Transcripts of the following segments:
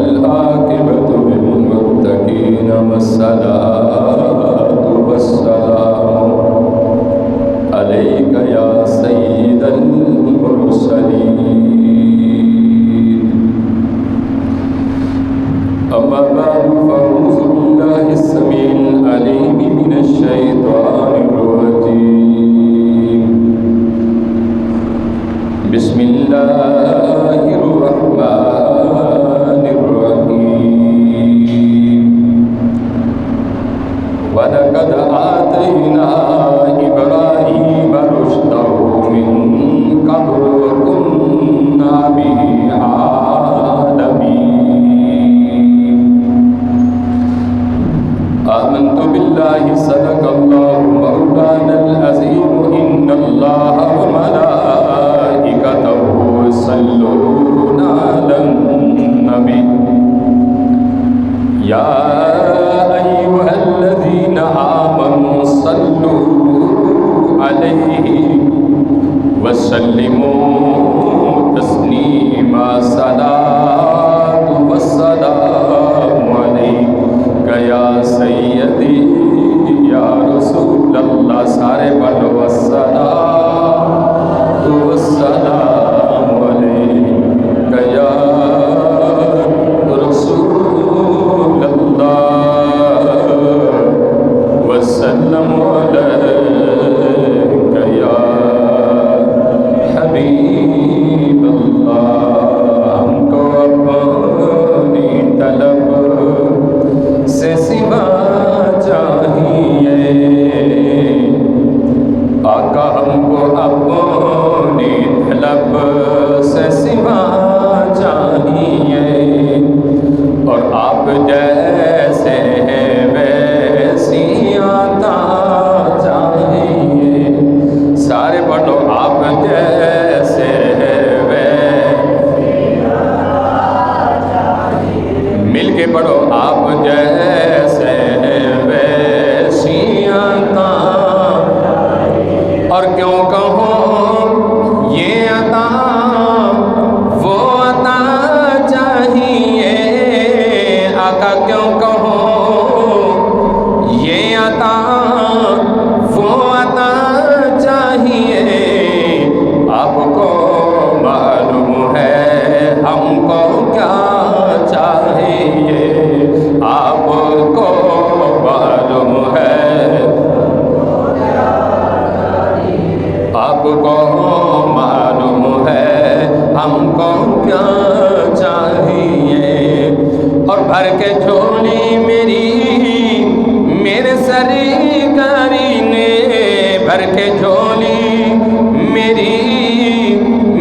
والعاقبة للمتقين والصلاة والسلام عليك يا سيد المرسلين. أما بعد فأعوذ بالله السميع العليم من الشيطان الرجيم. بسم الله الرحمن الرحيم. ولقد آتينا إبراهيم رشده من قبل وكنا به عالمين. آمنت بالله صدق الله مولانا العظيم. إن الله وملائكته يصلون على النبي يا أيها الذين آمنوا صلوا عليه وسلموا تسليما. صلاة والسلام عليك يا سيدي یا رسول اللہ. سارے پڑھو الصلاۃ والسلام علیک یا رسول اللہ وسلم علیک یا حبیب اللہ. ہم کو اپنی طلب سے سوا چاہیے، آقا ہم کو اپنی طلب سے سوا چاہیے، اور آپ جیسے ہیں ویسی عطا چاہیے. سارے پڑھو آپ جیسے ہیں ویسی عطا چاہیے. مل کے پڑھو آپ جیسے ہیں ویسی عطا. اور کیوں کہوں یہ عطا وہ عطا چاہیے، آقا کیوں کہوں یہ عطا وہ عطا چاہیے. آپ کو معلوم ہے ہم کو کیا چاہیے، آپ کو معلوم ہے آپ کو معلوم ہے ہم کو کیا چاہیے. اور بھر کے جھولی میرے سرکاری نے، بھر کے جھولی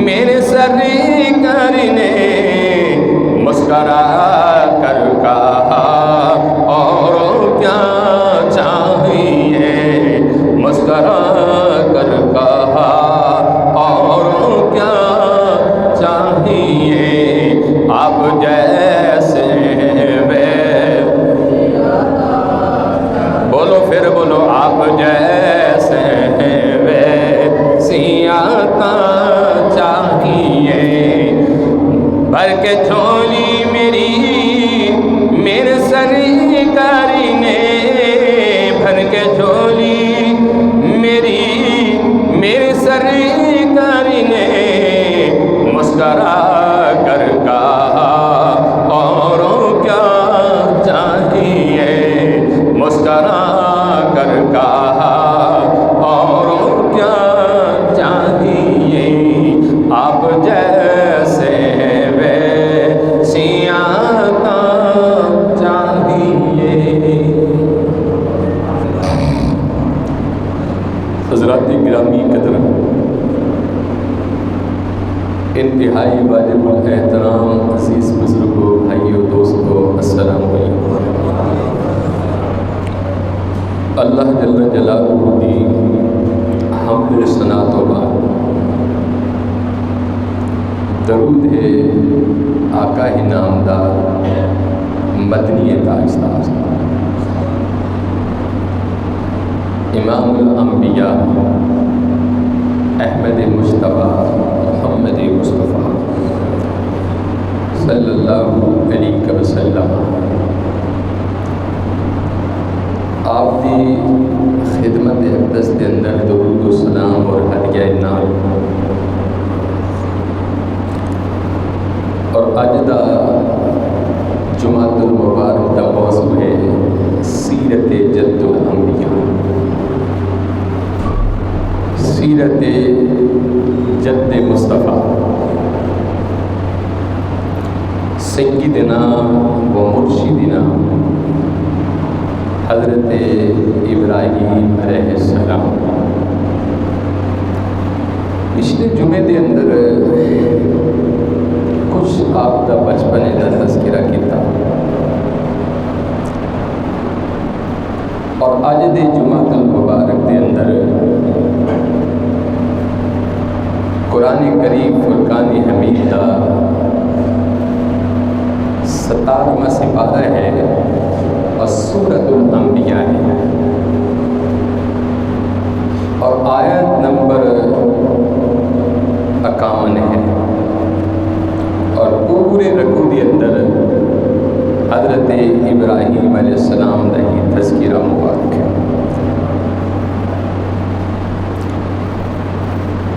میرے سرکاری نے مسکرا کر کہا اور کیا چاہیے. مسکرا کر کہا اور کیا چاہیے. آپ جیسے بولو پھر بولو آپ جیسے ویسی عطا چاہیے. بھر کے جھولی میرے سرکاری نے، بھر کے جھولی میرے سرکاری نے مسکرا کر کہا اور کیا چاہیے. مسکرا کر کہا اور کیا چاہیے. آپ جیسے ویسی عطا چاہیے. حضرات گرامی قدر، انتہائی واجب الاحترام عزیز بزرگوں، بھائیوں، دوستوں، السلام علیکم. اللہ جل جلالہ دی حمد و ثنا تو بعد درود ہے آقا ہی نامدار مدنی تاجدار امام الانبیاء احمد مجتبیٰ محمد مصطفیٰ صلی اللہ علیہ علیہ وسلم آپ دی خدمت اقدس کے اندر درود و سلام اور ہدیہ نال اور اج دا جمعۃ المبارک دا موضوع ہے سیرت جد الانبیاء، سیرت جد مصطفیٰ سیدنا و مرشدنا حضرت ابراہیم علیہ السلام۔ پچھلے جمعے دے اندر کچھ آپ کا بچپنے کا تذکرہ کیتا اور اج دے جمعۃ المبارک دے اندر قرآن کریم فرقان حمید کا 17واں سپارہ ہے اور سورۃ الانبیاء ہے اور آیت نمبر 51 ہے اور پورے رکوع کے اندر حضرت ابراہیم علیہ السلام کا ہی تذکرہ مبارک ہے۔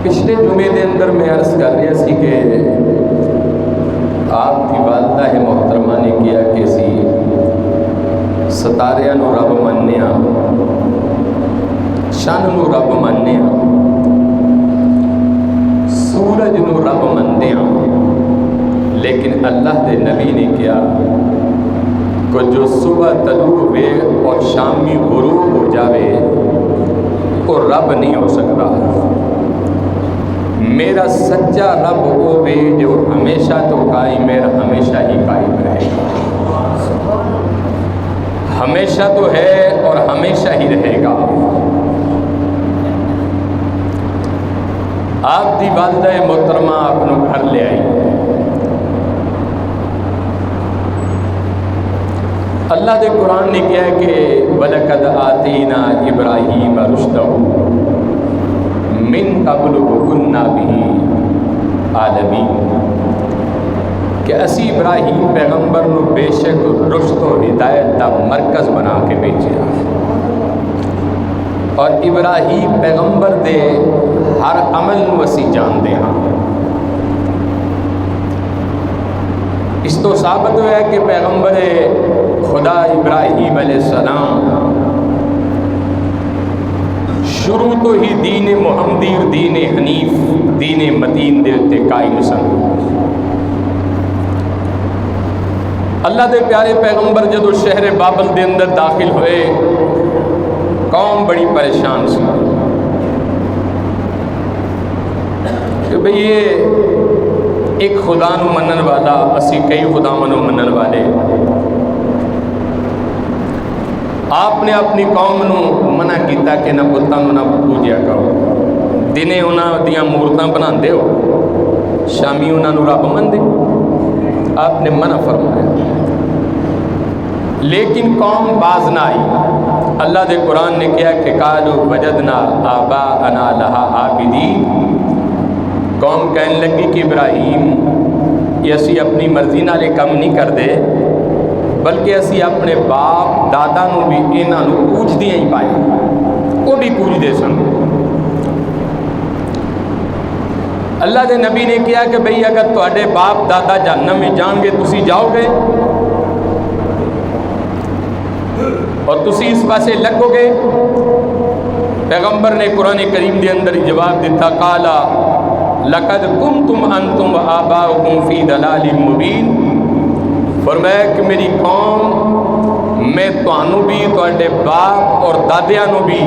پچھلے جمعے کے اندر میں عرض کر رہا سی کہ آپ کی والدہ محترمہ نے کیا کہ سی ستاریاں نو رب مننے ہاں، چن نو رب مننے ہاں، سورج نو رب مننے ہاں، لیکن اللہ دے نبی نے کیا کہ جو صبح طلوع ہوئے اور شامی غروب ہو جاوے وہ رب نہیں ہو سکتا۔ میرا سچا رب ہوے جو ہمیشہ تو قائم ہے، ہمیشہ ہی قائم رہے گا، ہمیشہ تو ہے اور ہمیشہ ہی رہے گا۔ آپ دی والدہ محترمہ اپنے گھر لے آئی، اللہ دے قرآن نے کیا ہے کہ وَلَقَدْ آتَيْنَا إِبْرَاهِيمَ رُشْدَهُ مِنْ قَبْلُ وَكُنَّا بِهِ عَالِمِينَ کہ اسی ابراہیم پیغمبر نو بے شک رشد و ہدایت دا مرکز بنا کے بھیجیا اور ابراہیم پیغمبر دے ہر عمل نو اسی جاندے ہاں۔ اس تو ثابت ہوا ہے کہ پیغمبر خدا ابراہیم علیہ السلام شروع تو ہی دین محمدی اور دین حنیف دین متین دے تے قائم سن۔ اللہ دے پیارے پیغمبر جدو شہر بابل دے اندر داخل ہوئے قوم بڑی پریشان سی کہ بھئی یہ ایک خدا نو منن والا، اسی کئی خداواں نو منن والے۔ آپ نے اپنی قوم نو منع کیتا کہ نہ بتاں نو نہ پوجیا کرو، دنے انہاں دیاں مورتاں بناندے ہو، شامی انہاں نو رب مندے، آپ نے منع فرمایا، لیکن قوم باز نہ آئی۔ اللہ دے قرآن نے کیا کہ قالوا وجدنا آباءنا لہا عابدین، قوم کہنے لگی کہ ابراہیم یہ اسی اپنی مرضی نالے کم نہیں کر دے بلکہ اسی اپنے باپ دادا نو بھی انہاں نو پوچھ دیا ہی پائے، وہ بھی پوچھ دے سن۔ اللہ دے نبی نے کیا کہ بھئی اگر تواڈے باپ دادا جہنم میں جان گے تسی جاؤ گے اور تسی اس پاسے لگو گے؟ پیغمبر نے قرآن کریم دے اندر جواب دیتا قالا لقد کنتم انتم آباؤکم فی ضلال مبین، فرمایا کہ میری قوم میں توانوں بھی تواڈے باپ اور دادیاں نو بھی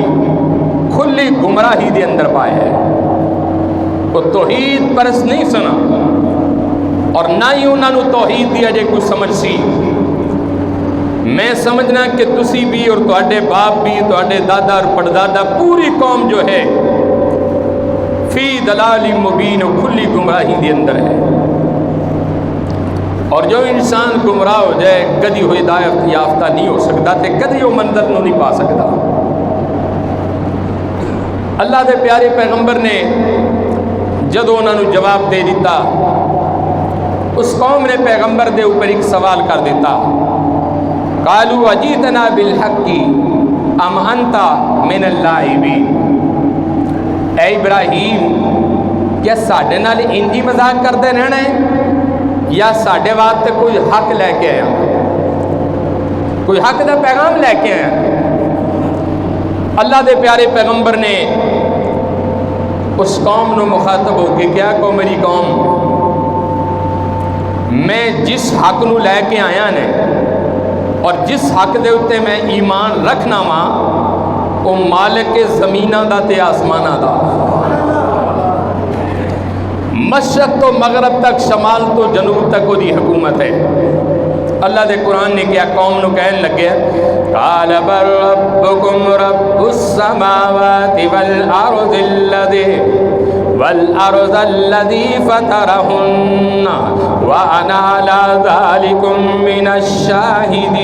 کھلی گمراہی دے اندر پایا ہے۔ وہ توحید پرست نہیں سنا اور نہ ہی انہاں نو توحید دیا جے کچھ سمجھ سی۔ میں سمجھنا کہ تسی بھی اور تواڈے باپ بھی، تواڈے دادا اور پردادا، پوری قوم جو ہے فی ضلال مبین، کھلی گمراہی دے اندر ہے۔ اور جو انسان گمراہ ہو جائے کدی وہ ہدایت یافتہ نہیں ہو سکتا تے کدی وہ منزل نو نہیں پا سکتا۔ اللہ دے پیارے پیغمبر نے جدو انہوں نے جواب دے دیتا اس قوم نے پیغمبر دے اوپر ایک سوال کر دیتا، قالوا اجیتنا بالحق ام انت من اللاعبین، اے ابراہیم کیا ساڈے نال انجی مذاق کرتے رہنا ہے یا ساڈے واسطے کوئی حق لے کے آیا، کوئی حق دا پیغام لے کے آیا؟ اللہ دے پیارے پیغمبر نے اس قوم نو مخاطب ہو کے کیا کہ میری قوم، میں جس حق نو لے کے آیا نے اور جس حق دے اتے میں ایمان رکھنا وا وہ مالک زمیناں دا تے آسماناں دا، مشرق تو مغرب تک، شمال تو جنوب تک وہ دی حکومت ہے۔ اللہ دے قرآن نے کیا قوم نو کہن لگے، قال بل ربکم رب السماوات والارض الذی فطرہن وانا علی ذالکم من الشاہدین۔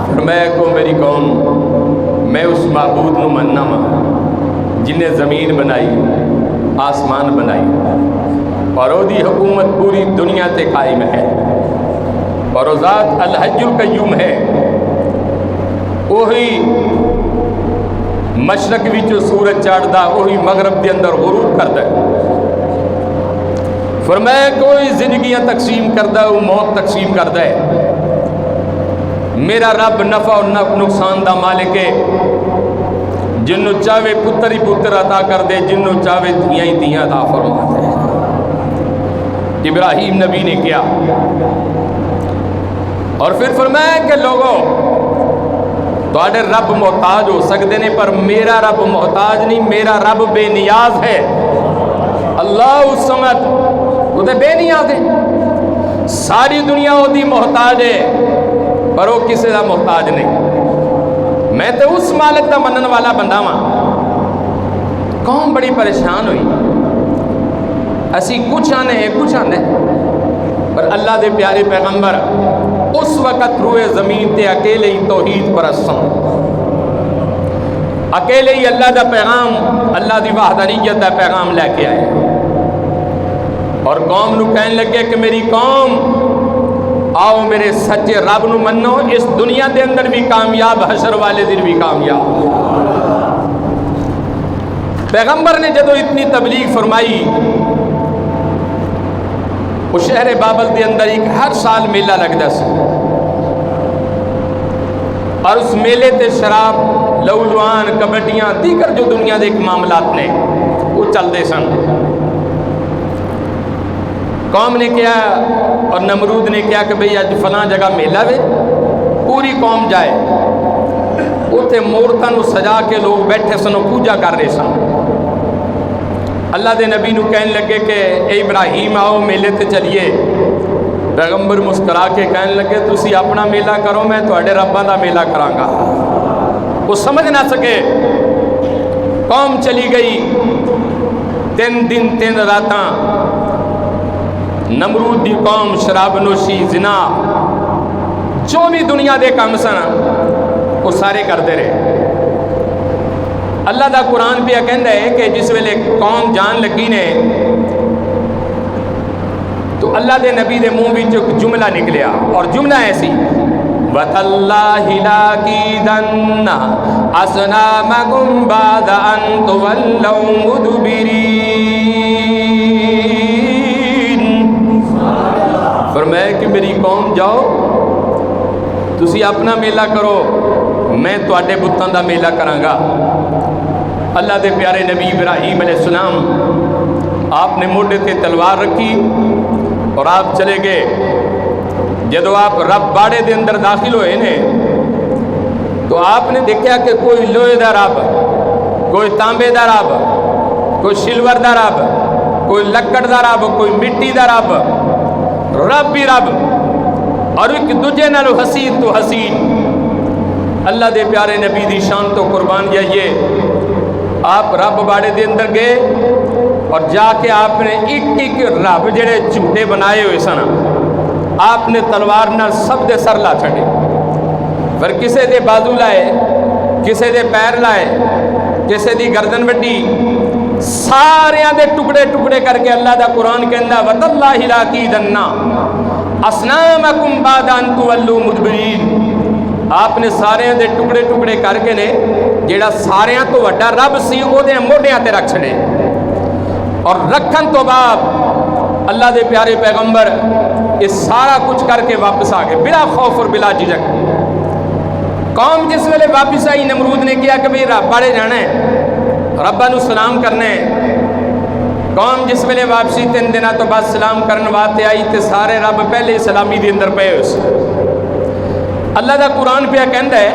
فرمایا کو میری قوم، میں اس معبود نو مننا وا جن نے زمین بنائی، آسمان بنائی اور وہ دی حکومت پوری دنیا تے قائم ہے، اور وہ ذات الحج القیوم ہے، وہی مشرق وچوں سورج چڑھدا وہی مغرب دے اندر غروب کردا ہے۔ فرمایا کوئی زندگیاں تقسیم کردا وہ موت تقسیم کردا ہے، میرا رب نفع اور نقصان دا مالک ہے، جنوں چاہے پتر ہی پتر عطا کر دے، جنوں چاہے دھیاں ہی دھیاں عطا فرما دے۔ ابراہیم نبی نے کیا اور پھر فرمایا کہ لوگوں تواڈے رب محتاج ہو سکتے ہیں پر میرا رب محتاج نہیں، میرا رب بے نیاز ہے۔ اللہ الصمد، وہ تے بے نیاز ہے، ساری دنیا وہ دی محتاج ہے پر وہ کسی دا محتاج نہیں۔ میں تو اس مالک دا منن والا بندہ ہاں۔ قوم بڑی پریشان ہوئی، اسی کچھ آنے پر اللہ دے پیارے پیغمبر اس وقت روئے زمین تے اکیلے ہی توحید پرست سن، اکیلے ہی اللہ دا پیغام، اللہ دی وحدانیت دا پیغام لے کے آئے اور قوم نو کہنے لگے کہ میری قوم آؤ میرے سچے رب نو منو، اس دنیا دے اندر بھی کامیاب، حشر والے دن بھی کامیاب۔ پیغمبر نے جدو اتنی تبلیغ فرمائی، اس شہر بابل دے اندر ایک ہر سال میلہ لگتا سی اور اس میلے تے شراب، لولوان، کبڈیاں، دیگر جو دنیا دے ایک معاملات نے وہ چلتے سن۔ قوم نے کیا اور نمرود نے کیا کہ بھئی اج فلاں جگہ میلہ وے، پوری قوم جائے، اتنے مورتاں نو سجا کے لوگ بیٹھے سن، پوجا کر رہے سن۔ اللہ دے نبی نو کہنے لگے کہ اے ابراہیم آؤ میلے تے چلیے۔ پیغمبر مسکرا کے کہنے لگے تسی اپنا میلہ کرو، میں تواڈے رباں دا میلہ کراں گا۔ وہ سمجھ نہ سکے، قوم چلی گئی، 3 دن 3 راتاں نمرود دی قوم شراب نوشی، زنا، جو بھی دنیا دے کام سن وہ سارے کرتے رہے۔ اللہ دا قرآن پہ کہندا ہے کہ جس ویلے قوم جان لگی نے تو اللہ دے نبی دے منہ وچ ایک جملہ نکلیا اور جملہ ایسی، وَتَاللَّهِ لَأَكِيدَنَّ أَصْنَامَكُمْ بَعْدَ أَن تُوَلَّوْا مُدْبِرِينَ۔ فرمایا کہ میری قوم جاؤ تسی اپنا میلہ کرو، میں تواڈے بتاں دا میلہ کراں گا۔ اللہ دے پیارے نبی ابراہیم علیہ السلام آپ نے موڈے تے تلوار رکھی اور آپ چلے گئے۔ جدو آپ رب باڑے دے اندر داخل ہوئے نے تو آپ نے دیکھا کہ کوئی لوہے دا رب، کوئی تانبے دا رب، کوئی سلور دا رب، کوئی لکڑ دا رب، کوئی مٹی دا رب، رب بھی رب اور ایک دوجے نالو حسین تو حسین۔ اللہ دے پیارے نبی دی شان تو قربان جائیے، آپ رب باڑے دے اندر گئے اور جا کے آپ نے ایک رب جڑے جھوٹے بنائے ہوئے سن آپ نے تلوار نال سب دے سر لا چھڑے، پھر کسے دے بازو لائے، کسے دے پیر لائے، کسے دی گردن وڈی، سارے دے ٹکڑے ٹکڑے کر کے اللہ دا قرآن کہندا وَتَاللَّهِ لَأَكِيدَنَّ أَصْنَامَكُمْ بَعْدَ أَن تُوَلُّوا مُدْبِرِينَ. آپ نے سارے دے ٹکڑے ٹکڑے کر کے نے جیڑا سارے تو وڈا رب سی او دے موڈیاں تے رکھ چھڑے. اور رکھن تو بعد اللہ دے پیارے پیغمبر یہ سارا کچھ کر کے واپس آ گئے بلا خوف اور بلا جھجک. قوم جس ویلے واپس آئی نمرود نے کیا کہ بھئی رب بڑے جانا ہے ربا نو سلام کرنا ہے. قوم جس ویلے واپسی 3 دن تو بعد سلام کرنے واسطے آئی تے سارے رب پہلے سلامی دے اندر پے ہوئے. اللہ دا قرآن پہ کہندا ہے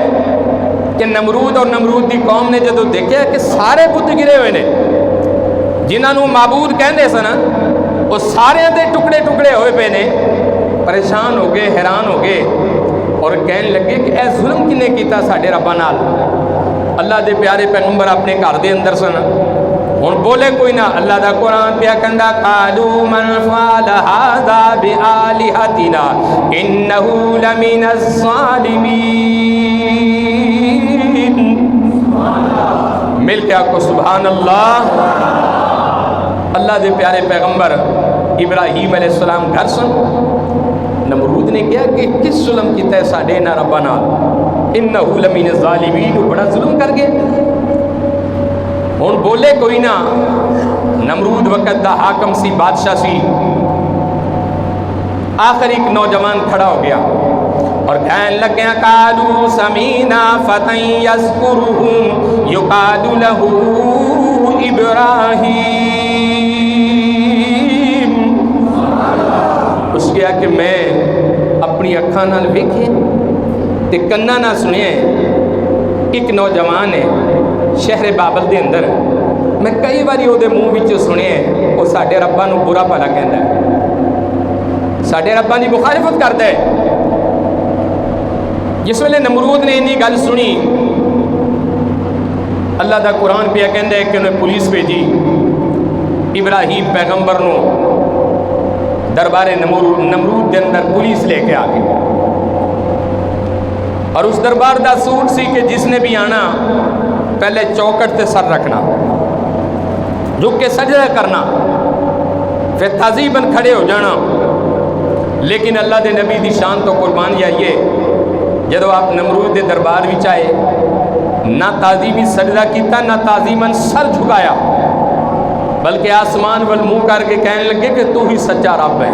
کہ نمرود اور نمرود دی قوم نے جدو دیکھا کہ سارے بت گرے ہوئے نے جنہاں نو معبود کہندے سن وہ سارے دے ٹکڑے ٹکڑے ہوئے پے نے. پریشان ہو گئے حیران ہو گئے اور کہنے لگے کہ اے ظلم کنے کیتا ساڈے رباں نال. اللہ دے پیارے پیغمبر اپنے گھر دے اندر سن ہن بولے کوئی نہ. اللہ دا قرآن پیا کہندا قالوا من فعل هذا بآلهتنا انه لمن الظالمین. مل کے آکو سبحان اللہ. اللہ دے پیارے پیغمبر ابراہیم علیہ السلام گھر سن. نمرود نے کیا کہ کس ظلم کیتا ہے ساڈے نہ ربا نال انہو لمن الظالمین. بڑا ظلم کر گئے. ہن بولے کوئی نہ. نمرود وقت دا حاکم سی بادشاہ سی. آخر ایک نوجوان کھڑا ہو گیا اور کہنے لگیا قالوا سمینا فتى یذکرہم یقال لہ ابراہیم. اس کیا کہ میں اپنی اکھاں نال ویکھے تے کناں نال سنے ایک نوجوان ہے شہر بابل دے اندر. میں کئی باری وہ دے منہ وچ سنے وہ ساڈے رباں نو برا بھلا کہندا ہے ساڈے رباں دی مخالفت کردا ہے. جس ویلے نمرود نے انی گل سنی اللہ دا قرآن پہ کہندا ہے کہ انہیں پولیس بھیجی. ابراہیم پیغمبر نو دربار نمرود دے اندر پولیس لے کے آ گئی اور اس دربار دا اصول سی کہ جس نے بھی آنا پہلے چوکٹ تے سر رکھنا جھک کے سجدہ کرنا پھر تعظیماً کھڑے ہو جانا. لیکن اللہ دے نبی دی شان تو قربانی آئیے جدو آپ نمرود دے دربار وچ آئے نہ تعظیمی سجدہ کیتا نہ تعظیماً سر جھکایا بلکہ آسمان وال منہ کر کے کہنے لگے کہ تو ہی سچا رب ہے.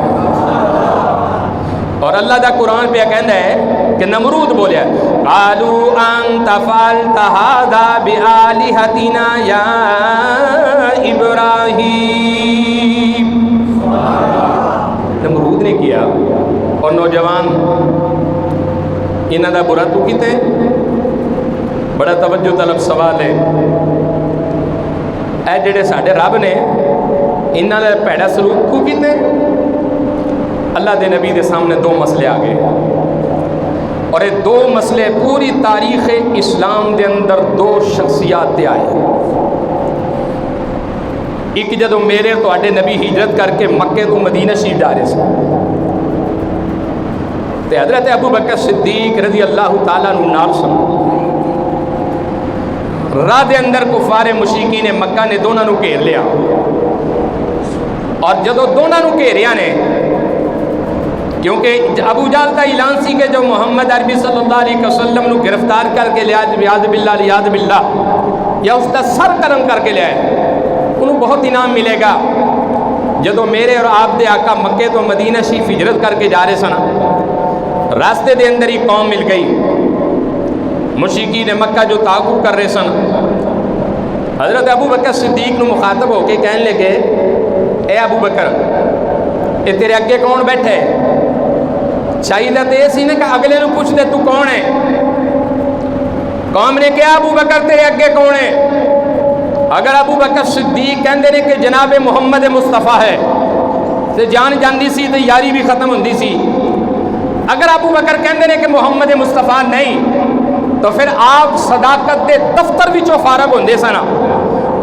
اور اللہ دا قرآن پہ کہندا ہے کہ نمرود بولیا قالوا انت فعلت هذا بآلهتنا یا ابراہیم. نمرود نے کیا اور نوجوان انہاں دا برا تو کیتے. بڑا توجہ طلب سوال ہے. اے جڑے ساڈے رب نے انہاں دا پیڑا سلوک کو کیتے. اللہ دے نبی دے سامنے 2 مسئلے آ گئے اور یہ 2 مسئلے پوری تاریخ اسلام دے اندر 2 شخصیات تے آئے. ایک جدو میرے تو آڈے نبی ہجرت کر کے مکے تو مدینہ شریف جا رہے سے تے حضرت ابو بکر صدیق رضی اللہ تعالیٰ عنہ نال سن. راہ دے اندر کفار مشرکین مکہ نے دونوں نو گھیر لیا اور جدو دونوں نو گھیریا نے کیونکہ ابو جہل کا اعلان سی کہ جو محمد عربی صلی اللہ علیہ وسلم نو گرفتار کر کے لیا یاد باللہ یا اس کا سر قلم کر کے لیا انہوں بہت انعام ملے گا. جدو میرے اور آپ دے آقا مکے تو مدینہ شریف ہجرت کر کے جا رہے سن راستے دے اندر ہی قوم مل گئی. مشرکین مکہ جو تعاقب کر رہے سن حضرت ابو بکر صدیق نو مخاطب ہو کے کہنے لگے اے ابو بکر اے تیرے اگے کون بیٹھے. چاہیے تو یہ سی نا کہ اگلے نو پوچھ دے تو کون ہے. قوم نے کہا ابو بکر تیرے اگے کون ہے. اگر ابو بکر صدیق کہندے نے کہ جناب محمد مصطفیٰ ہے تو جان جاندی سی تو یاری بھی ختم ہوندی سی. اگر ابو بکر کہندے نے کہ محمد مصطفیٰ نہیں تو پھر آپ صداقت دے دفتر وچوں فارغ ہوندے سن.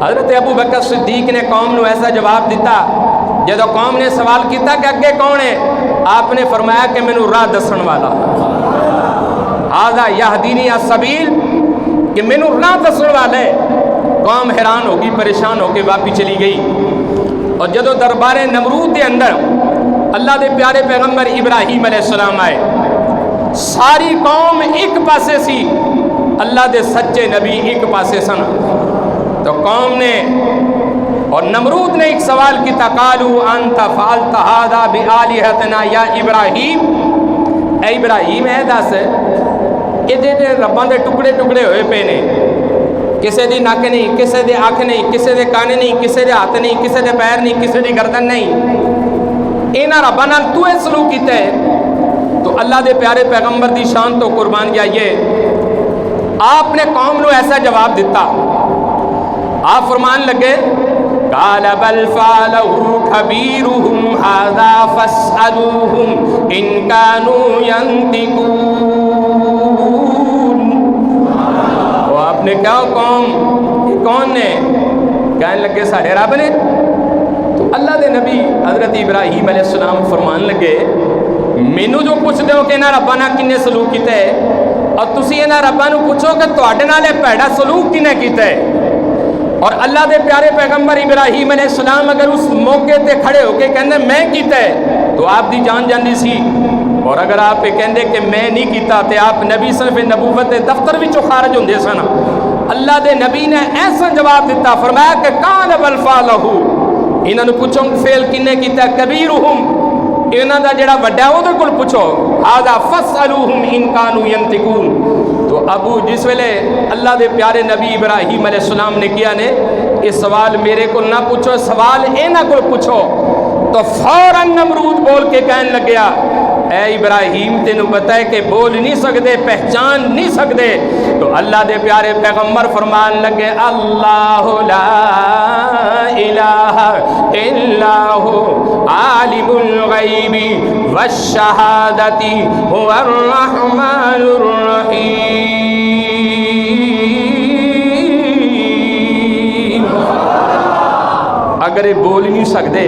حضرت ابو بکر صدیق نے قوم نو ایسا جواب دیتا جدو قوم نے سوال کیتا کہ اگے کون ہے آپ نے فرمایا کہ مینوں راہ دسن والا ھذا یہدینی السبیل کہ مینوں راہ دسن والا ہے. قوم حیران ہو گئی، پریشان ہو کے واپس چلی گئی۔ اور جدو دربار نمرود دے اندر اللہ دے پیارے پیغمبر ابراہیم علیہ السلام آئے، ساری قوم ایک پاسے سی، اللہ دے سچے نبی ایک پاسے سن۔ تو قوم نے اور نمرود نے ایک سوال کیا، قالوا انت فعلت هذا بآلهتنا یا ابراہیم، اے ابراہیم اے دس یہ جڑے رباں دے ٹکڑے ٹکڑے ہوئے پے نے، کسے دی نک نہیں، کسے دے اکھ نہیں، کسے دے کان نہیں، کسے دے ہاتھ نہیں، کسے دے پیر نہیں، کسے دی گردن نہیں، انہاں رباں نال تو اے سلوک کیتا ہے؟ تو اللہ دے پیارے پیغمبر دی شان تو قربان جائیے، آپ نے قوم نو ایسا جواب دیتا، آپ فرمان لگے قال بل فعله كبيرهم هذا فاسألوهم إن كانوا ينطقون۔ وہ آپ نے کیا قوم یہ کون نے؟ کہنے لگے ساڑھے رب نے۔ تو اللہ دے نبی حضرت ابراہیم علیہ السلام فرمان لگے مینو جو پوچھ دے ہو کہ انہاں رباں نال کنے سلوک کیتا ہے، اور تسی انہاں رباں نو پوچھو کہ تواڈے نال بھڑا سلوک کنے کیتا ہے۔ اور اللہ دے پیارے پیغمبر ابراہیم علیہ السلام اگر اس موقع تے کھڑے ہو کے کہندے میں کیتا ہے تو آپ دی جان جاندی سی، اور اگر آپ کہندے کہ میں نہیں کیتا تے آپ نبی صرف نبوت دے دفتر وچوں خارج ہوندے سن۔ اللہ دے نبی نے ایسا جواب دیتا، فرمایا کہ قال بل فعلہ، انہاں نو پوچھو فعل کنے کیتا، کبیرہم انہاں دا جڑا وڈا او دے کول پوچھو، ھذا فاسألوہم ان کانوا ینطقون۔ تو ابو جس ویلے اللہ دے پیارے نبی ابراہیم علیہ السلام نے کیا نے یہ سوال میرے کو نہ پوچھو، سوال اینا کو پوچھو، تو فوراً نمرود بول کے کہنے لگیا اے ابراہیم تینوں پتہ ہے کہ بول نہیں سکتے، پہچان نہیں سکتے۔ تو اللہ دے پیارے پیغمبر فرمان لگے اللہ لا الہ الا ہو عالم الغیب والشہادۃ هو الرحمن الرحیم۔ اگر یہ بول نہیں سکتے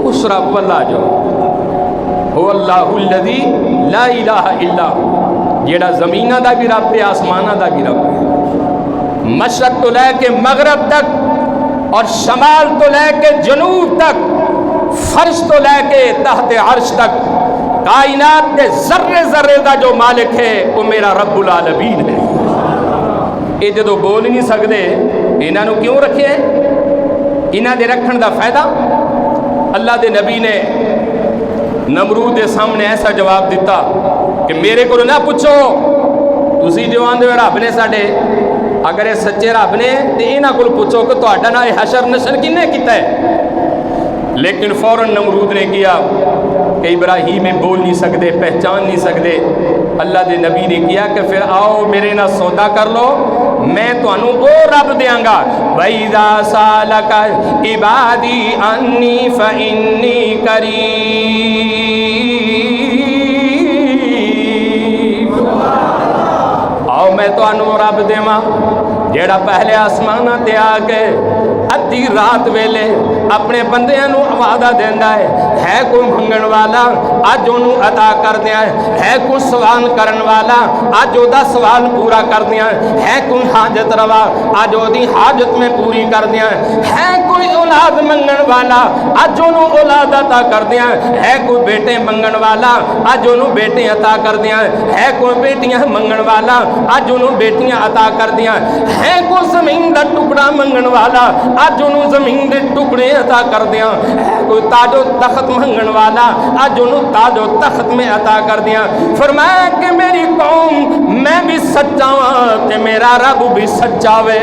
اس رب واللہ جو هو اللہ الذی لا الہ الا ہو، جیڑا زمینہ دا بھی رب ہے، آسمانہ دا بھی رب ہے، مشرق تو لے کے مغرب تک اور شمال تو لے کے جنوب تک، فرش تو لے کے تحت عرش تک، کائنات کے ذرے ذرے دا جو مالک ہے وہ میرا رب العالمین ہے۔ یہ جدو بول نہیں سکتے انہاں نو کیوں رکھے؟ انہاں دے رکھن دا فائدہ؟ اللہ دے نبی نے نمرود دے سامنے ایسا جواب دیتا کہ میرے کو نہ پوچھو، تسی جو آندے ہو رب نے ساڈے، اگر یہ سچے رب نے تو انہاں کو پوچھو کہ تہاڈا نال حشر نشر کنے کیتا ہے۔ لیکن فوراً نمرود نے کیا کہ ابراہیم بول نہیں سکتے، پہچان نہیں سکتے۔ اللہ دے نبی نے کیا کہ پھر آؤ میرے نہ سودا کر لو، میں تانوں او رب دیاں گا، وَإِذَا سَأَلَكَ عِبَادِي عَنِّي فَإِنِّي قَرِيبٌ۔ آؤ میں تانوں رب دیواں جیڑا پہلے آسمانہ تے آ کے ادھی رات ویلے اپنے بندیاں نو وعدہ دیندا ہے کوئی منگن والا اج اونوں عطا کر دیا ہے کوئی سوال کرن والا اج اودا سوال پورا کر دیا ہے کوئی حاجت روا اج اودی حاجت میں پوری کر دیا ہے کوئی اولاد منگن والا اج اونوں اولاد عطا کر دیا ہے کوئی بیٹے منگن والا اج اونوں بیٹے عطا کر دیا ہے کوئی بیٹیاں منگن والا اج اونوں بیٹیاں عطا کر دیا ہے کوئی زمین دا ٹکڑا منگن والا اج انہوں زمین دے ٹکڑے عطا کر دیا ہے کوئی تاج و تخت منگن والا اج انہوں تاج و تخت میں عطا کر دیا۔ فرمایا کہ میری قوم میں بھی سچا ہوں تے میرا رب بھی سچا وے،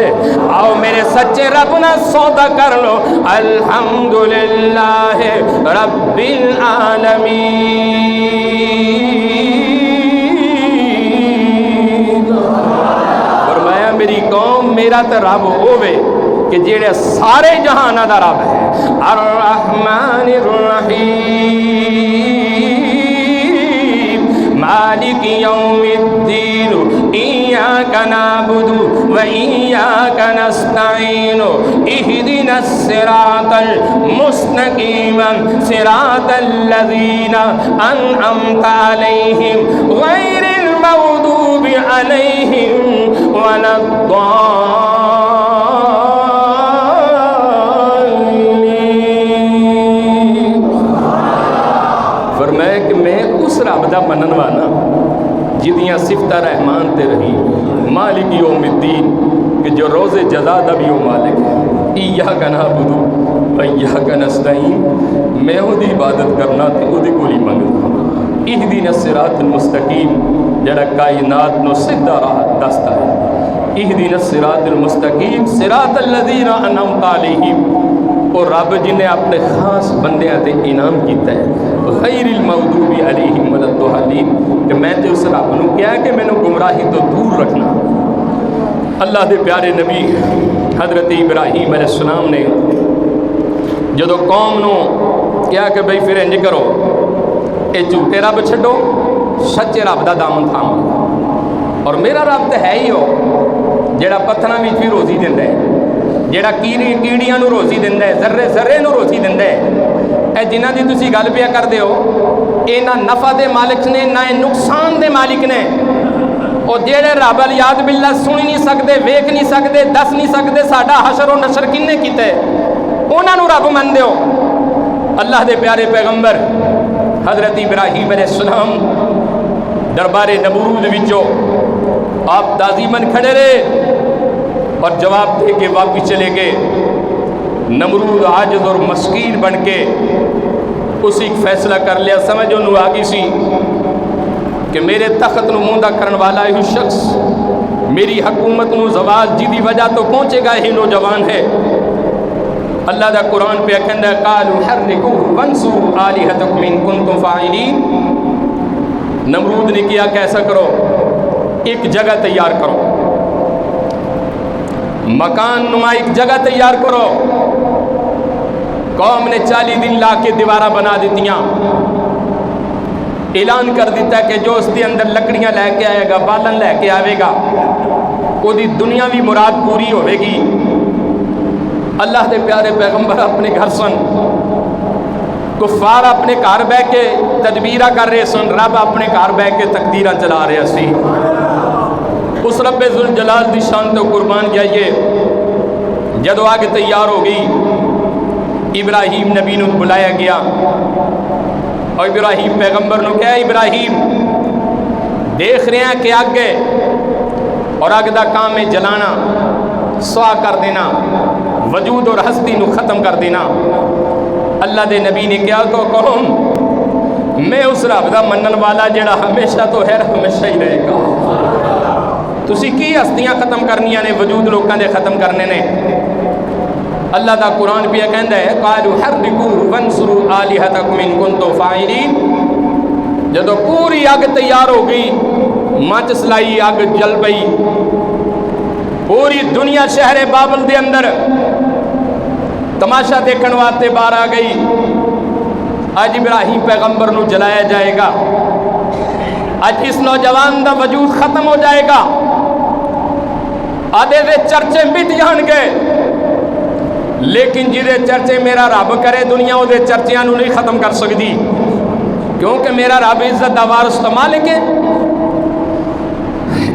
آؤ میرے سچے رب نہ سودا کر لو۔ الحمدللہ رب العالمین۔ فرمایا میری قوم میرا تے رب ہووے کہ جیڑے سارے جہانہ دا رب ہے، الرحمن الرحیم مالک یوم الدین ایاک نعبد و ایاک نستعین اہدنا الصراط المستقیم صراط الذین انعمت علیہم غیر المغضوب علیہم ولا الضالین۔ اس رب دا منن والا جدیاں صفتہ رحمان تے رہی مالک یوم الدین کہ جو روز جزا دا بھی وہ مالک ہے ایاک نعبد و ایاک نستعین میں وہ دی عبادت کرنا تے وہ دی کولی منگنا اہدنا الصراط المستقیم جڑا کائنات نو سیدھا راہ دستا ہے اہدنا الصراط المستقیم صراط الذین انعمت علیہم اور رب جن نے اپنے خاص بندیاں تے انعام کیتا ہے غیر المغضوب علیہم ولا الضالین کہ میں تے اس رب نو کیا کہ مینوں گمراہی تو دور رکھنا اللہ دے پیارے نبی حضرت ابراہیم علیہ السلام نے جدو قوم نو کیا کہ بھئی پھر انج کرو اے جھوٹے رب چھڈو سچے رب دا دامن تھام اور میرا رب تے ہے ہی ہو جڑا پتھراں وچ بھی روزی دیندا ہے جڑا کیڑیاں نو روزی دیندا ہے ذرے ذرے نو روزی دیندا ہے اے جنہاں دی تسی گل پیا کردے ہو اے نہ نفع دے مالک نے نہ نقصان دے مالک نے اور جڑے رب الیاذ باللہ سن نہیں سکدے ویکھ نہیں سکدے دس نہیں سکدے ساڈا حشر و نشر کنے کیتا ہے انہاں نو رب مندے ہو اللہ دے پیارے پیغمبر حضرت ابراہیم علیہ السلام دربار نمرود وچوں آپ تعظیماً کھڑے رہے اور جواب دے کے واپس چلے گئے نمرود عاجز اور مسکین بن کے اسی ایک فیصلہ کر لیا سمجھ انہوں آگی سی کہ میرے تخت نو موندہ کرن والا ہے شخص میری حکومت نو زوال جدی وجہ تو پہنچے گا ہی نوجوان ہے اللہ دا قرآن پہ کہندا ہے قالوا حرقوه وانصروا آلهتكم ان کنتم فاعلین نمرود نے کیا کیسا کرو ایک جگہ تیار کرو مکان نما ایک جگہ تیار کرو قوم نے 40 دن لا کے دیوارہ بنا دیتیاں اعلان کر دیتا ہے کہ جو اس کے اندر لکڑیاں لے کے آئے گا بالن لے کے آئے گا وہ دی دنیاوی مراد پوری ہوئے گی اللہ دے پیارے پیغمبر اپنے گھر سن کفار اپنے گھر بہ کے تدبیرہ کر رہے سن رب اپنے گھر بہ کے تقدیرہ چلا رہے سی اس رب ذوالجلال دی شان تو قربان جائیے جدو آگے تیار ہو گئی ابراہیم نبی نو بلایا گیا اور ابراہیم پیغمبر نو کہا ابراہیم دیکھ رہے ہیں کہ آگے اور آگے دا کام ہے جلانا سوا کر دینا وجود اور ہستی نو ختم کر دینا اللہ دے نبی نے کیا تو قوم میں اس رب دا منن والا جڑا ہمیشہ تو ہے ہمیشہ ہی رہے گا تسی کی ہستیاں ختم کرنیاں نے وجود لوکاں دے ختم کرنے نے اللہ دا قرآن پہ کہندا ہے قالوا حرقوه وانصروا آلهتكم ان کنتم فاعلین جدو پوری اگ تیار ہو گئی مچ سلائی اگ جل پئی پوری دنیا شہر بابل دے اندر تماشا دیکھن واسطے باہر آ گئی آج ابراہیم پیغمبر نو جلایا جائے گا آج اس نوجوان دا وجود ختم ہو جائے گا آدھے دے چرچے مٹ جان گے لیکن جدے چرچے میرا رب کرے دنیا وہ دے چرچیاں نو نہیں ختم کر سکتی کیونکہ میرا رب عزت دا وارث تو مالک ہے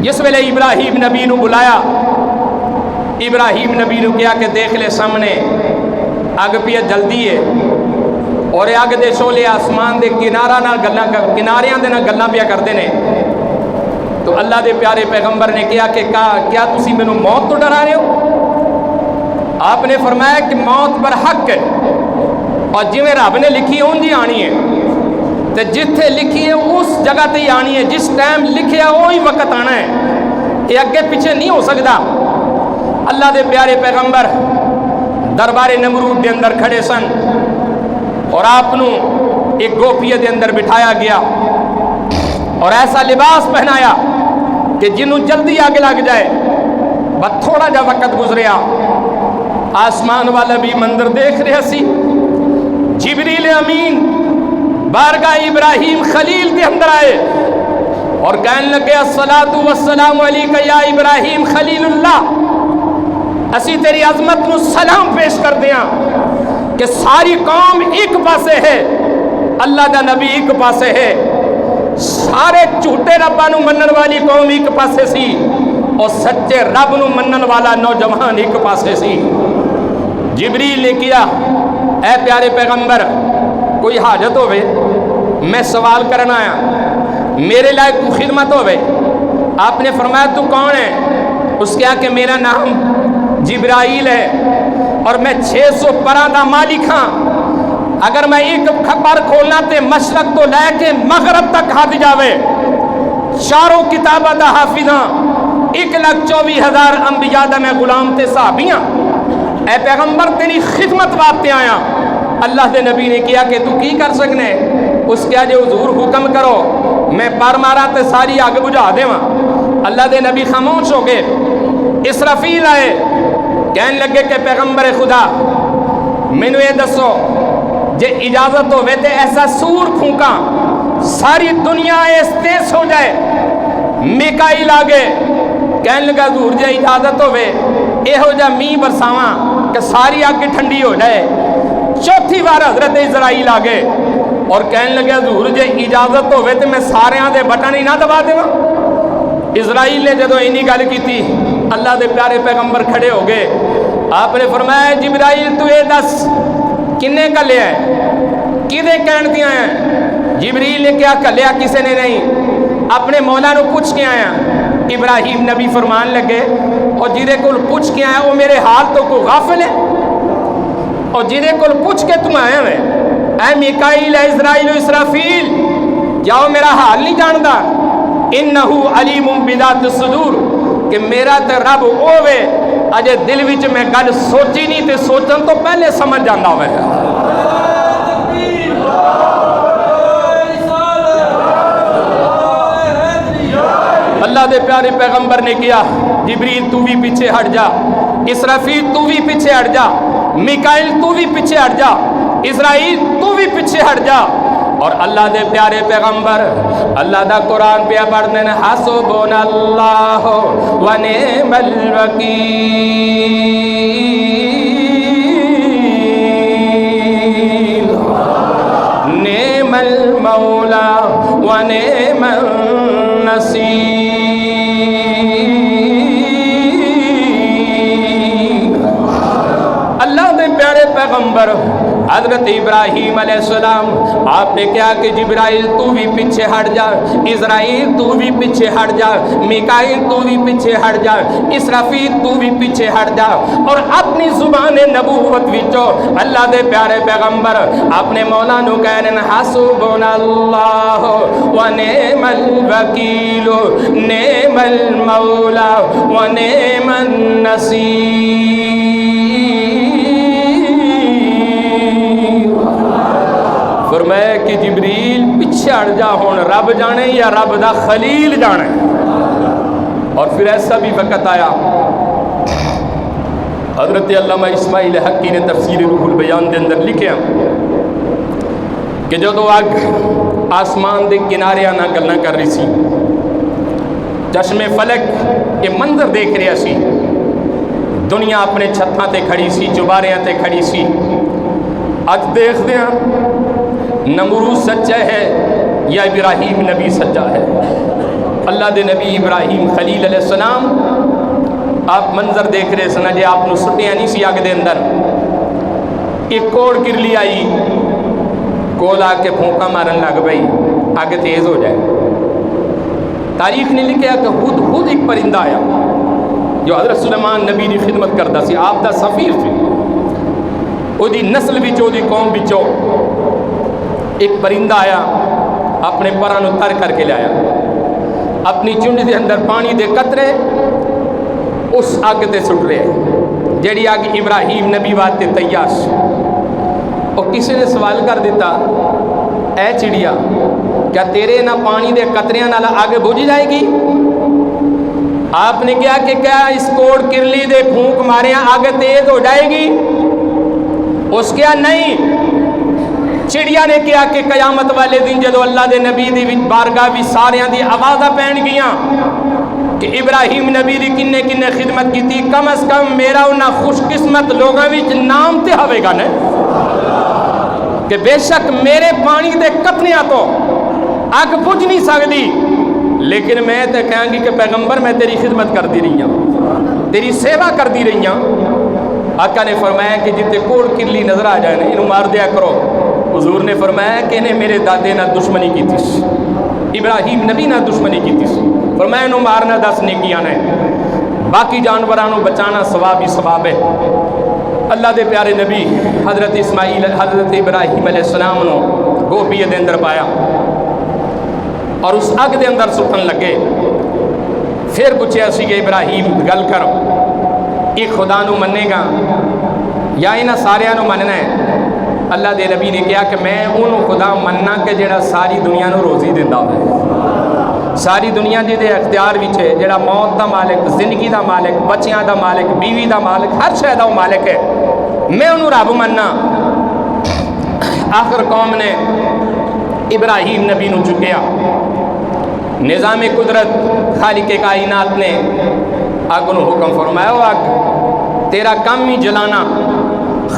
جس ویلے ابراہیم نبی نو بلایا ابراہیم نبی نو کیا کہ دیکھ لے سامنے اگ پیا جلدی ہے اور اگ دے شولے آسمان دے کناریاں دے نال گلاں پیا کردے نے تو اللہ دے پیارے پیغمبر نے کیا کہ کیا تسی مینوں موت تو ڈرا رہے ہو آپ نے فرمایا کہ موت پر حق ہے اور جی میں رب نے لکھی ہے ان جی آنی ہے تو جتھے لکھی ہے اس جگہ تے آنی ہے جس ٹائم لکھے ہے وہی وقت آنا ہے یہ اگے پیچھے نہیں ہو سکتا اللہ دے پیارے پیغمبر دربار نمرود دے اندر کھڑے سن اور آپ نو ایک گوپیے دے اندر بٹھایا گیا اور ایسا لباس پہنایا کہ جنہوں جلدی آگے لگ جائے بس تھوڑا جا وقت گزریا آسمان والا بھی منظر دیکھ رہے سی جبریل امین بارگاہ ابراہیم خلیل کے اندر آئے اور کہنے لگے الصلاۃ والسلام علیک یا ابراہیم خلیل اللہ اسی تیری عظمت نو سلام پیش کر دیاں کہ ساری قوم ایک پاسے ہے اللہ دا نبی ایک پاسے ہے سارے جھوٹے رباں نو منن والی قوم ایک پاسے سی اور سچے رب نو منن والا نوجوان ایک پاسے سی جبریل نے کیا اے پیارے پیغمبر کوئی حاجت ہوئے میں سوال کرنا آیا، میرے لائق تو خدمت ہوئے۔ آپ نے فرمایا تو کون ہے؟ اس کیا کہ میرا نام جبرائیل ہے اور میں 600 پراں دا مالک ہاں۔ اگر میں ایک خبر کھولنا تے مشرق تو لے کے مغرب تک ہاتھ جاوے، چاروں کتابہ دا حافظاں، 1,24,000 انبیاء دا میں غلام تے صحابیاں۔ اے پیغمبر تیری خدمت واسطے آیا۔ اللہ دے نبی نے کیا کہ تو کی کر سکنے؟ اس کیا جو حضور حکم کرو میں پر مارا تے ساری آگ بجھا دے وہاں۔ اللہ دے نبی خاموش ہو گئے۔ اسرافیل آئے، کہنے لگے کہ پیغمبر خدا مینوں یہ دسو جے اجازت ہوئے تے ایسا سور پھونکا ساری دنیا اس تیز ہو جائے۔ میکائیل آگے کہنے لگا حضور جے اجازت ہوئے اے ہو جا می برساواں کہ ساری آگ ٹھنڈی ہو جائے۔ چوتھی بار حضرت اسرائیل آگے اور کہنے لگے حضور جے اجازت ہوئے تے میں سارے آن دے بٹن ہی نہ دبا دے وہاں۔ اسرائیل نے جدو اینی گل کی تھی، اللہ دے پیارے پیغمبر کھڑے ہو گئے۔ آپ نے فرمایا جبرائیل تو اے دس کنے کلیا ہے، کدے کہن دیا ہیں؟ جبریل نے کیا کلیا؟ کسے نے نہیں، اپنے مولا نو پوچھ کے آیا۔ ابراہیم نبی فرمان لگے اور جیدے کول پوچھ کے آیا وہ میرے حال تو کو غافل ہے، اور جیدے کول پوچھ کے تم آیا ہے اے میکائیل اے اسرائیل و اسرافیل کیا وہ میرا حال نہیں جاندا؟ انہو علیم بذات الصدور کہ میرا تے رب اوے اجے دل وچ میں گل سوچی نہیں تے سوچن تو پہلے سمجھ جانا ہوئے۔ اللہ دے پیارے پیغمبر نے کیا جبریل تو بھی پیچھے ہٹ جا، اسرافیل تو بھی پیچھے ہٹ جا، میکائیل تو بھی پیچھے ہٹ جا، اسرائیل تو بھی پیچھے ہٹ جا۔ اور اللہ دے پیارے پیغمبر اللہ دا قرآن پہ پڑھنے نے حسبنا اللہ و نعم الوکیل، نعم المولا و نعم النصیر۔ اللہ دے پیارے پیغمبر حضرت ابراہیم علیہ السلام آپ نے کیا کہ جبرائیل تو بھی پیچھے ہٹ جا، اسرائیل تو بھی پیچھے ہٹ جا، میکائیل تو بھی پیچھے ہٹ جا، اسرافیل تو بھی پیچھے ہٹ جا۔ اور اپنی زبان نبوت وچوں اللہ دے پیارے پیغمبر اپنے مولا نو کہہ رہے ہیں حسبنا اللہ و نعم الوکیل نعم المولا و نعم النصیر۔ فرمایا کہ جبریل پیچھے ہٹ جا، ہون رب جانے یا رب دا خلیل جانے۔ اور پھر ایسا بھی وقت آیا، حضرت علامہ اسماعیل حقی نے تفسیر روح البیان دے اندر لکھیا کہ جدو اگ آسمان دے کنارے آنا گلنا کر رہی سی، چشم فلک یہ منظر دیکھ رہا سی، دنیا اپنے چھتاں تے کھڑی سی، چباریاں تے کھڑی سی۔ اج دیکھ دیا نمرود سچا ہے یا ابراہیم نبی سچا ہے۔ اللہ دے نبی ابراہیم خلیل علیہ السلام آپ منظر دیکھ رہے سنا جی آپ نو سٹیاں نہیں سی آگ دے اندر، ایک کوڑ کرلی آئی کول آ کے پھونکا مارن لگ بھئی آگے تیز ہو جائے۔ تاریخ نے لکھا کہ خود ایک پرندہ آیا جو حضرت سلیمان نبی نے خدمت کرتا سی، آپ دا سفیر تھی، وہ دی نسل بچو دی قوم بچو ایک پرندہ آیا، اپنے پرانو تر کر کے لے آیا، اپنی چنڈ دے اندر پانی دے قطرے اس آگ تے سٹ رہے جیڑی آگ ابراہیم نبی واتے تیار سی۔ اور کسی نے سوال کر دیتا اے چڑیا کیا تیرے نہ پانی دے قطریاں نال آگ بجھ جائے گی؟ آپ نے کیا کہ کیا اس کوڑ کرلی دے پھونک مارے آگ تیز ہو جائے گی؟ اس کیا نہیں۔ چڑیا نے کیا کہ قیامت والے دن جدو اللہ دے نبی دی بارگاہ بھی ساریاں دی آوازہ پہن گیاں کہ ابراہیم نبی دی کنے کنے خدمت کی تھی، کم از کم میرا انہا خوش قسمت لوگاں وچ نام تے ہوئے گا نے کہ بے شک میرے پانی دے قطریاں تو آگ بجھ نہیں سکتی، لیکن میں تے کہیں گی کہ پیغمبر میں تیری خدمت کر دی رہی ہوں، تیری سیوا کر دی رہی ہوں۔ آقا نے فرمایا کہ جتے کوڑ کرلی نظر آ جائے انہوں مار دیا کرو، حضور نے فرمایا کہ انہیں میرے دادے نہ دشمنی کی تھی، ابراہیم نبی نہ دشمنی کی تھی، فرمایا انہوں مارنا 10 نیکیاں نے، باقی جانورانوں بچانا ثواب ہی ثواب ہے۔ اللہ دے پیارے نبی حضرت اسماعیل حضرت ابراہیم علیہ السلام نو گوبھی دے اندر پایا اور اس اگ دے اندر سٹن لگے۔ پھر پوچھیا سی کہ ابراہیم گل کر، ایک خدا نو منے گا یا انہاں ساریاں نو مننا ہے؟ اللہ دے نبی نے کہا کہ میں انہوں خدا مننا کہ جڑا ساری دنیا نو روزی دیندا ہوئے، ساری دنیا جی دے اختیار وچ ہے، جڑا موت دا مالک، زندگی دا مالک، بچیاں دا مالک، بیوی دا مالک، ہر شے دا مالک ہے، میں انہوں رب مننا۔ آخر قوم نے ابراہیم نبی نو چکیا، نظام قدرت خالق کائنات نے اگ نو حکم فرمایا، وہ اگ تیرا کام ہی جلانا،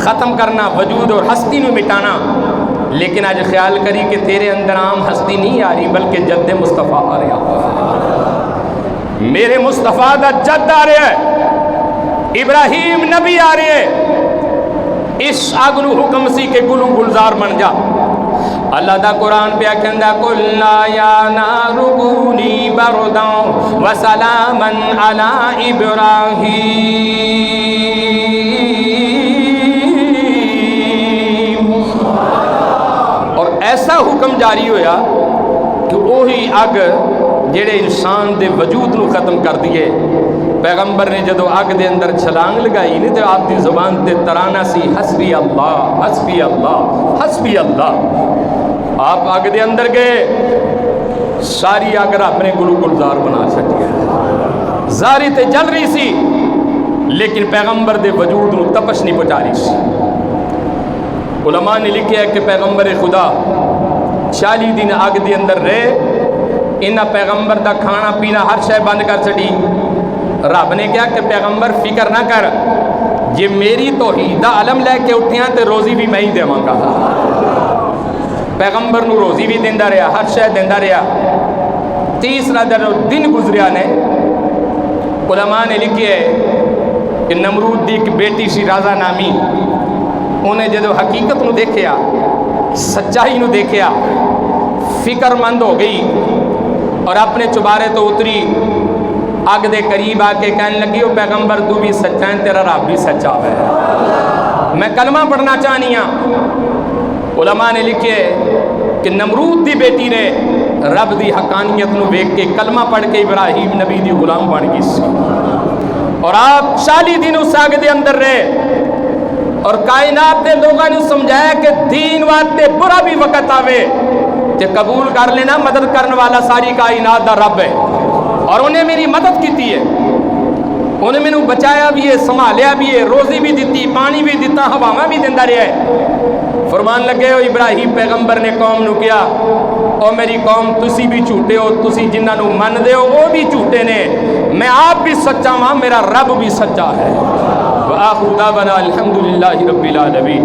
ختم کرنا، وجود اور ہستی نو مٹانا، لیکن آج خیال کری کہ تیرے اندر عام ہستی نہیں آ رہی بلکہ جد مصطفیٰ آ رہا، میرے مصطفیٰ دا جد آ رہا ہے، ابراہیم نبی آ رہے ہیں۔ اس آگ نو حکم سی کہ گلو گلزار بن جا۔ اللہ دا قرآن پہ کہندا قُلْنَا يَا نَارُ كُونِي بَرْدًا وَسَلَامًا عَلَىٰ إِبْرَاهِيمَ، اور ایسا حکم جاری ہویا کہ وہی اگ جڑے انسان دے وجود نو ختم کر دیے، پیغمبر نے جدو اگ دے اندر چھلانگ لگائی نہیں تو آپ دی زبان تے ترانہ سی حسبی اللہ حسبی اللہ حسبی اللہ۔ آپ اگ دے اندر گئے، ساری اگ رب نے گلو گلزار بنا چھٹیا، زاری تے جل رہی سی لیکن پیغمبر دے وجود نو تپش نہیں پہنچا رہی سی۔ علماء نے لکھیا ہے کہ پیغمبر خدا 40 دن اگ دے اندر رہے، انہاں پیغمبر دا کھانا پینا ہر شے بند کر چھڑی۔ رب نے کہا کہ پیغمبر فکر نہ کر، جی میری توحید دا علم لے کے اٹھیاں تے روزی بھی میں ہی دیواں گا۔ پیغمبر نو روزی بھی دیندا رہا، ہر شے دیندا رہا۔ تیسرا دن گزریا نے، علماء نے لکھی ہے کہ نمرود دی ایک بیٹی سی رازا نامی، انہیں جدو حقیقت نو دیکھیا، سچائی نو دیکھیا، فکر مند ہو گئی اور اپنے چبارے تو اتری، آگ دے قریب آ کے کہنے لگی او پیغمبر تو بھی سچا ہے، تیرا رب بھی سچا ہے، میں کلمہ پڑھنا چاہنی ہاں۔ علماء نے لکھے کہ نمرود دی بیٹی نے رب دی حقانیت نو ویکھ کے کلمہ پڑھ کے ابراہیم نبی دی غلام بن گئی سی، اور آپ 40 دن اس آگ دے اندر رہے اور کائنات دے لوگاں نے سمجھایا کہ دین واسطے برا بھی وقت آوے تے قبول کر لینا، مدد کرنے والا ساری کائنات دا رب ہے، اور انہیں میری مدد کیتی ہے، انہیں میں بچایا بھی ہے، سنبھالیا بھی ہے، روزی بھی دیتی، پانی بھی دیتا، ہواواں بھی دیندا رہا ہے۔ فرمان لگے ہو ابراہیم پیغمبر نے قوم نو کیا، او میری قوم تسی بھی جھوٹے ہو، تسی جنہاں نو من دے ہو وہ بھی جھوٹے نے، میں آپ بھی سچا ہاں، میرا رب بھی سچا ہے۔ وآخر دعوانا الحمدللہ رب العالمین۔